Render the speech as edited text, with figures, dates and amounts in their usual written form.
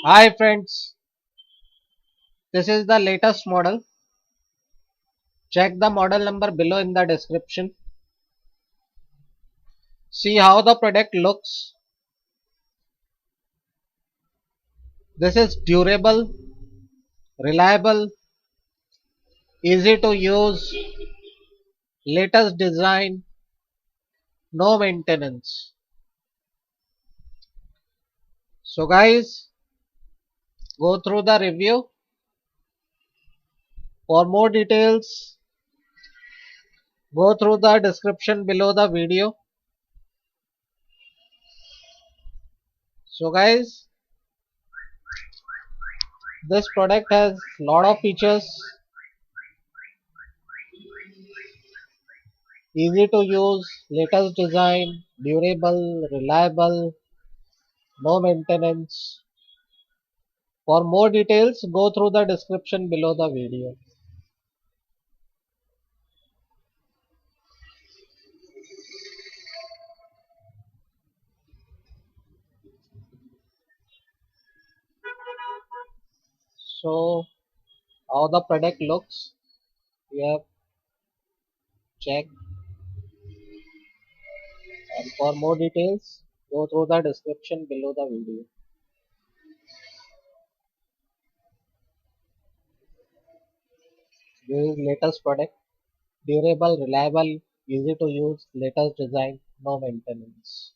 Hi friends, this is the latest model. Check the model number below in the description. See how the product looks. This is durable, reliable, easy to use, latest design, no maintenance. So guys, go through the review. For more details, go through the description below the video. So guys, this product has lot of features. Easy to use, latest design, durable, reliable, no maintenance. For more details, go through the description below the video. So, how the product looks, we have checked. And for more details, go through the description below the video. This is latest product, durable, reliable, easy to use, latest design, no maintenance.